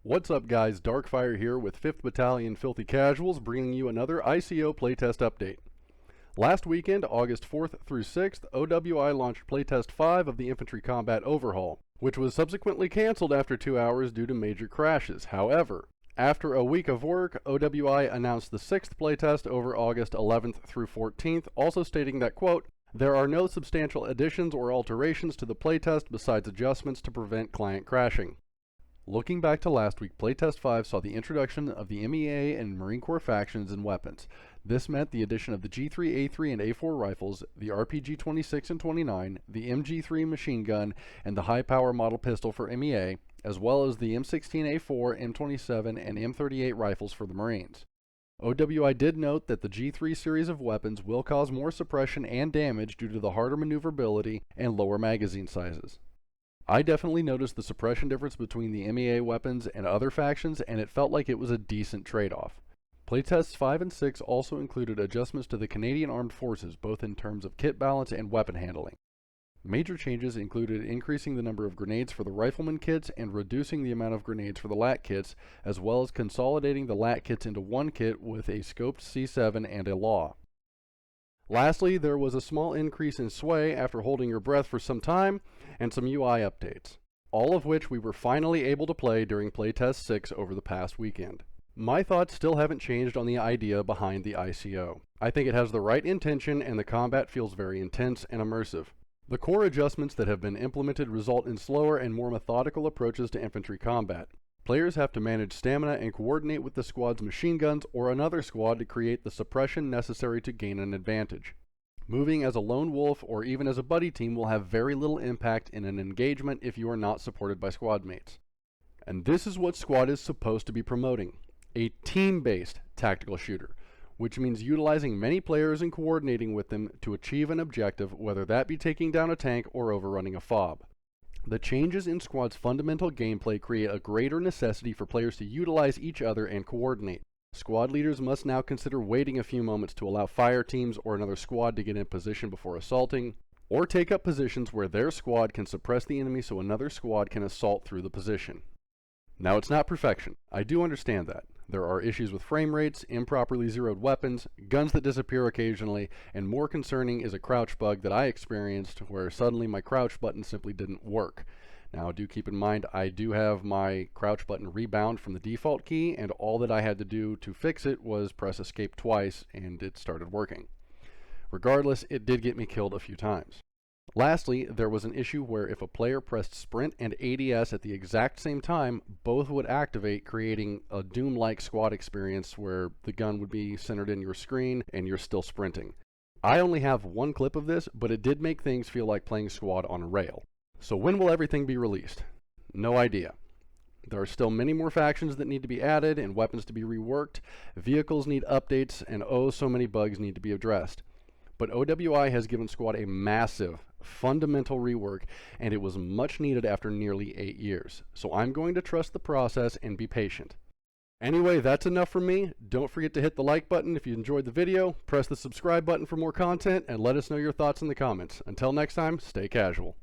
What's up guys, Darkfire here with 5th Battalion Filthy Casuals bringing you another ICO playtest update. Last weekend, August 4th through 6th, OWI launched playtest 5 of the Infantry Combat Overhaul, which was subsequently cancelled after 2 hours due to major crashes. However, after a week of work, OWI announced the 6th playtest over August 11th through 14th, also stating that, quote, "There are no substantial additions or alterations to the playtest besides adjustments to prevent client crashing." Looking back to last week, Playtest 5 saw the introduction of the MEA and Marine Corps factions and weapons. This meant the addition of the G3, A3, and A4 rifles, the RPG 26 and 29, the MG3 machine gun, and the high-power model pistol for MEA, as well as the M16A4, M27, and M38 rifles for the Marines. OWI did note that the G3 series of weapons will cause more suppression and damage due to the harder maneuverability and lower magazine sizes. I definitely noticed the suppression difference between the MEA weapons and other factions, and it felt like it was a decent trade-off. Playtests 5 and 6 also included adjustments to the Canadian Armed Forces, both in terms of kit balance and weapon handling. Major changes included increasing the number of grenades for the rifleman kits and reducing the amount of grenades for the LAT kits, as well as consolidating the LAT kits into one kit with a scoped C7 and a LAW. Lastly, there was a small increase in sway after holding your breath for some time, and some UI updates, all of which we were finally able to play during Playtest 6 over the past weekend. My thoughts still haven't changed on the idea behind the ICO. I think it has the right intention and the combat feels very intense and immersive. The core adjustments that have been implemented result in slower and more methodical approaches to infantry combat. Players have to manage stamina and coordinate with the squad's machine guns or another squad to create the suppression necessary to gain an advantage. Moving as a lone wolf or even as a buddy team will have very little impact in an engagement if you are not supported by squad mates. And this is what Squad is supposed to be promoting: a team-based tactical shooter, which means utilizing many players and coordinating with them to achieve an objective, whether that be taking down a tank or overrunning a FOB. The changes in Squad's fundamental gameplay create a greater necessity for players to utilize each other and coordinate. Squad leaders must now consider waiting a few moments to allow fire teams or another squad to get in position before assaulting, or take up positions where their squad can suppress the enemy so another squad can assault through the position. Now, it's not perfection. I do understand that. There are issues with frame rates, improperly zeroed weapons, guns that disappear occasionally, and more concerning is a crouch bug that I experienced where suddenly my crouch button simply didn't work. Now, do keep in mind, I do have my crouch button rebound from the default key, and all that I had to do to fix it was press escape twice, and it started working. Regardless, it did get me killed a few times. Lastly, there was an issue where if a player pressed sprint and ADS at the exact same time, both would activate, creating a Doom-like squad experience where the gun would be centered in your screen and you're still sprinting. I only have one clip of this, but it did make things feel like playing Squad on a rail. So when will everything be released? No idea. There are still many more factions that need to be added and weapons to be reworked. Vehicles need updates, and oh, so many bugs need to be addressed. But OWI has given Squad a massive, fundamental rework, and it was much needed after nearly 8 years. So I'm going to trust the process and be patient. Anyway, that's enough from me. Don't forget to hit the like button if you enjoyed the video, press the subscribe button for more content, and let us know your thoughts in the comments. Until next time, stay casual.